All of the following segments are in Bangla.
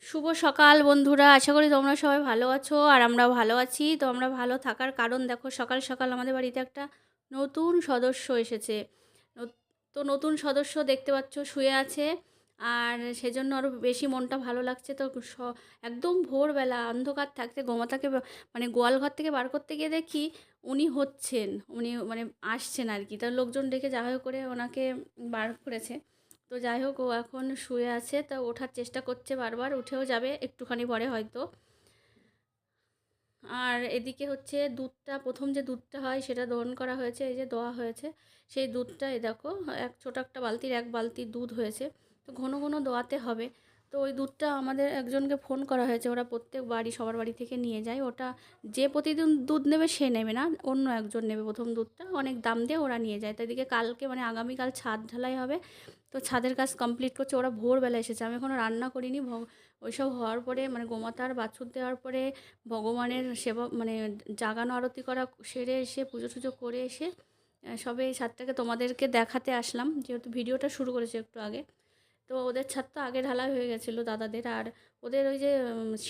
শুভ সকাল বন্ধুরা, আশা করি তোমরা সবাই ভালো আছো আর আমরাও ভালো আছি। তো আমরা ভালো থাকার কারণ দেখো, সকাল সকাল আমাদের বাড়িতে একটা নতুন সদস্য এসেছে। ন- তো নতুন সদস্য দেখতে পাচ্ছ শুয়ে আছে, আর সেজন্য আরও বেশি মনটা ভালো লাগছে। তো একদম ভোরবেলা অন্ধকার থাকতে গোমাতাকে মানে গোয়ালঘর থেকে বার করতে গিয়ে দেখি উনি হচ্ছেন, উনি মানে আসছেন আর কি। তার লোকজন ডেকে যা হোক করে ওনাকে বার করেছে। তো যাই হোক, ও এখন শুয়ে আছে, তা ওঠার চেষ্টা করছে, বারবার উঠেও যাবে একটুখানি পরে হয়তো। আর এদিকে হচ্ছে দুধটা, প্রথম যে দুধটা হয় সেটা দোহন করা হয়েছে, এই যে দোয়া হয়েছে। সেই দুধটা এই দেখো, ছোটো একটা বালতির 1 বালতি দুধ হয়েছে। তো ঘন ঘন দোয়াতে হবে। তো ওই দুধটা আমাদের একজনকে ফোন করা হয়েছে, ওরা প্রত্যেক বাড়ি সবার বাড়ি থেকে নিয়ে যায় ওটা। যে প্রতিদিন দুধ নেবে সে নেবে না, অন্য একজন নেবে প্রথম দুধটা, অনেক দাম দিয়ে ওরা নিয়ে যায়। তো এদিকে কালকে মানে আগামীকাল ছাদ ঢালাই হবে। তো ছাদের কাজ কমপ্লিট করছে, ওরা ভোরবেলা এসেছে, আমি এখনও রান্না করিনি। ওইসব হওয়ার পরে মানে গোমাতার বাছুর দেওয়ার পরে ভগবানের সেবা মানে জাগানো আরতি করা সেরে এসে পুজো টুজো করে এসে সবে এই ছাদটাকে তোমাদেরকে দেখাতে আসলাম, যেহেতু ভিডিওটা শুরু করেছে একটু আগে। তো ওদের ছাদ তো আগে ঢালাই হয়ে গেছিলো দাদাদের, আর ওদের ওই যে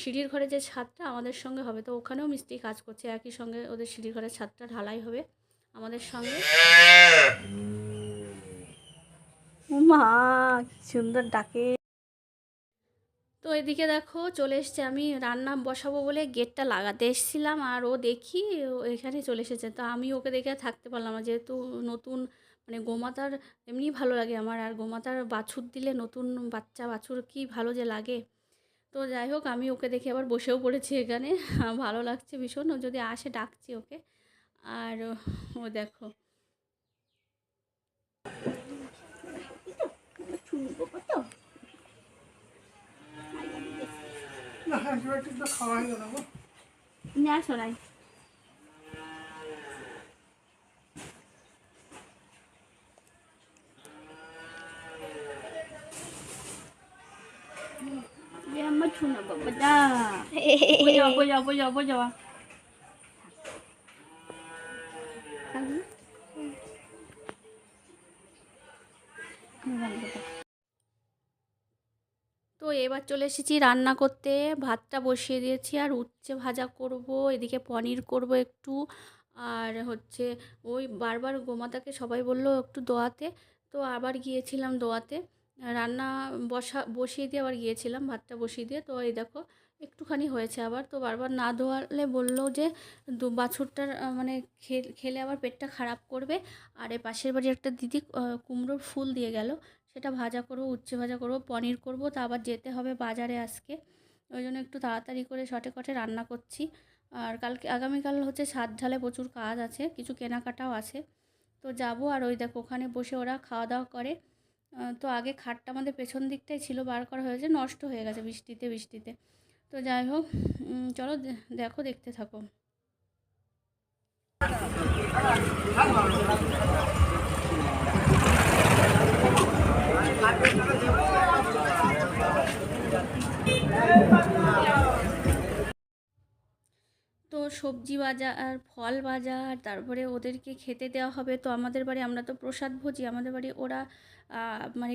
সিঁড়ির ঘরে যে ছাদটা আমাদের সঙ্গে হবে, তো ওখানেও মিস্ত্রি কাজ করছে, একই সঙ্গে ওদের সিঁড়ির ঘরের ছাদটা ঢালাই হবে আমাদের সঙ্গে। মা কি সুন্দর ডাকে। তো এদিকে দেখো চলে এসছে, আমি রান্না বসাবো বলে গেটটা লাগাতে এসেছিলাম, আর ও দেখি ও এখানে চলে এসেছে। তো আমি ওকে দেখে আর থাকতে পারলাম না, যেহেতু নতুন মানে গোমাতার এমনিই ভালো লাগে আমার, আর গোমাতার বাছুর দিলে নতুন বাচ্চা বাছুর কি ভালো যে লাগে। তো যাই হোক, আমি ওকে দেখে আবার বসেও পড়েছি এখানে। ভালো লাগছে ভীষণ, ও যদি আসে ডাকছি ওকে। আর ও দেখো না শোনাই। আমার শোনা বাবা দা, বোঝা বোঝা বোঝা বোঝা। তো এবার চলে এসেছি রান্না করতে, ভাতটা বসিয়ে দিয়েছি, আর উচ্ছে ভাজা করব, এদিকে পনির করব একটু। আর হচ্ছে ওই বারবার গোমাতাকে সবাই বললো একটু দোয়াতে, তো আবার গিয়েছিলাম দোয়াতে। রান্না বসিয়ে দিয়ে আবার গিয়েছিলাম, ভাতটা বসিয়ে দিয়ে। তো এই দেখো একটুখানি হয়েছে, আবার তো বারবার না ধোয়ালে বললো যে বাছুরটার মানে খেলে আবার পেটটা খারাপ করবে। আর এ পাশের বাড়ির একটা দিদি কুমড়োর ফুল দিয়ে গেল, সেটা ভাজা করবো, উচ্ছে ভাজা করবো, পনির করবো। তা আবার যেতে হবে বাজারে আজকে, ওই জন্য একটু তাড়াতাড়ি করে শর্টে কটে রান্না করছি। আর কালকে আগামীকাল হচ্ছে ছাদ ঢালে, প্রচুর কাজ আছে, কিছু কেনাকাটাও আছে। তো যাব, আর ওই দেখো ওখানে বসে ওরা খাওয়া দাওয়া করে। তো আগে খাটটা আমাদের পেছন দিকটাই ছিল, বার করা হয়েছে, নষ্ট হয়ে গেছে বৃষ্টিতে বৃষ্টিতে। তো যাই হোক, চলো দেখো, দেখতে থাকো। তো সবজি বাজার, ফল বাজার, তারপরে ওদেরকে খেতে দেওয়া হবে। তো আমাদের বাড়ি, আমরা তো প্রসাদ ভোজি, আমাদের বাড়ি ওরা মানে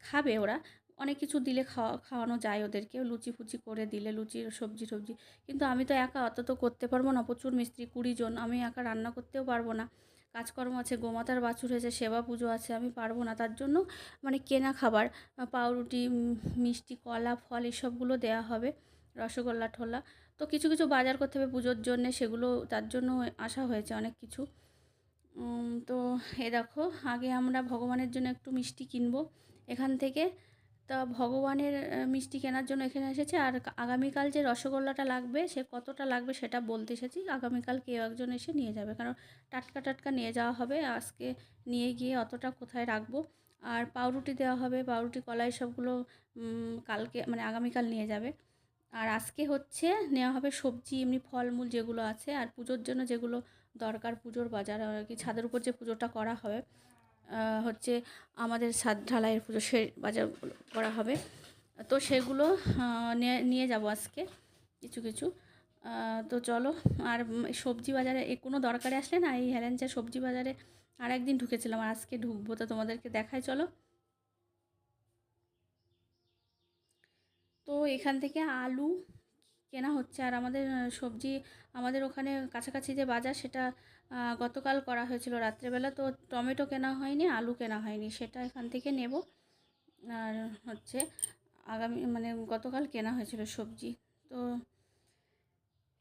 খাবে ওরা। অনেক কিছু দিলে খাওয়ানো যায় ওদেরকে, লুচি ফুচি করে দিলে, লুচির সবজি টবজি। কিন্তু আমি তো একা অত তো করতে পারবো না, প্রচুর মিস্ত্রি, 20 জন, আমি একা রান্না করতেও পারবো না। কাজকর্ম আছে, গোমাতার বাছুর হয়েছে, সেবা পুজো আছে, আমি পারবো না। তার জন্য মানে কেনা খাবার, পাউরুটি, মিষ্টি, কলা, ফল এসবগুলো দেওয়া হবে, রসগোল্লা ঠোল্লা। তো কিছু কিছু বাজার করতে হবে পুজোর জন্যে, সেগুলো তার জন্য আসা হয়েছে অনেক কিছু। তো এ দেখো, আগে আমরা ভগবানের জন্য একটু মিষ্টি কিনবো এখান থেকে। তা ভগবানের মিষ্টি কেনার জন্য এখানে এসেছে। আর আগামীকাল যে রসগোল্লাটা লাগবে, সে কতটা লাগবে সেটা বলতে এসেছি। আগামীকাল কেউ একজন এসে নিয়ে যাবে, কারণ টাটকা টাটকা নিয়ে যাওয়া হবে, আজকে নিয়ে গিয়ে অতটা কোথায় রাখবো। আর পাউরুটি দেওয়া হবে, পাউরুটি কলাই সবগুলো কালকে মানে আগামীকাল নিয়ে যাবে। আর আজকে হচ্ছে নেওয়া হবে সবজি, এমনি ফলমূল যেগুলো আছে, আর পুজোর জন্য যেগুলো দরকার, পুজোর বাজার আর কি, ছাদের উপর যে পুজোটা করা হবে, হচ্ছে আমাদের ছাদ ঢালাইয়ের পুজো, সে বাজারগুলো করা হবে। তো সেগুলো নিয়ে নিয়ে যাব আজকে কিছু কিছু। তো চলো। আর সবজি বাজারে কোনো দরকারে আসলে না, এই হেলেঞ্চা সবজি বাজারে আর একদিন ঢুকেছিলাম, আর আজকে ঢুকবো, তো তোমাদেরকে দেখাই চলো। তো তো এখান থেকে আলু কেনা হচ্ছে। আর আমাদের সবজি আমাদের ওখানে কাছাকাছি যে বাজার সেটা গতকাল করা হয়েছিল রাত্রেবেলা, তো টমেটো কেনা হয়নি, আলু কেনা হয়নি, সেটা এখান থেকে নেব। আর হচ্ছে আগামী মানে গতকাল কেনা হয়েছিল সবজি। তো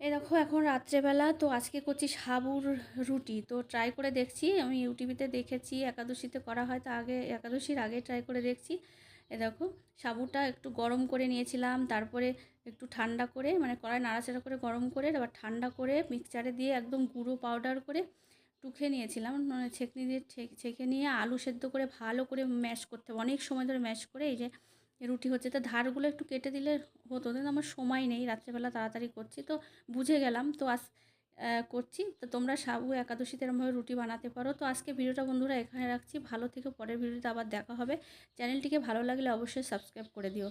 এই দেখো এখন রাত্রেবেলা, তো আজকে করছি সাবুর রুটি। তো ট্রাই করে দেখছি, আমি ইউটিউবেতে দেখেছি একাদশীতে করা হয়, তা আগে একাদশীর আগে ট্রাই করে দেখছি। এ দেখো সাবুটা একটু গরম করে নিয়েছিলাম, তারপরে একটু ঠান্ডা করে মানে কড়াই নাড়াচাড়া করে গরম করে আবার ঠান্ডা করে মিক্সচারে দিয়ে একদম গুঁড়ো পাউডার করে টুকে নিয়েছিলাম, মানে ছেঁকনি দিয়ে ছেঁকে নিয়ে আলু সেদ্ধ করে ভালো করে ম্যাশ করতে হবে, অনেক সময় ধরে ম্যাশ করে এই যে রুটি হচ্ছে। তো ধারগুলো একটু কেটে দিলে হতো, কিন্তু আমার সময় নেই, রাত্রেবেলা তাড়াতাড়ি করছি, তো বুঝে গেলাম। তো করছি। তো তোমরা সাবু একাদশীতে এরমভাবে রুটি বানাতে পারো। তো আজকে ভিডিওটা বন্ধুরা এখানে রাখছি, ভালো থেকে পরের ভিডিওতে আবার দেখা হবে। চ্যানেলটিকে ভালো লাগলে অবশ্যই সাবস্ক্রাইব করে দিও।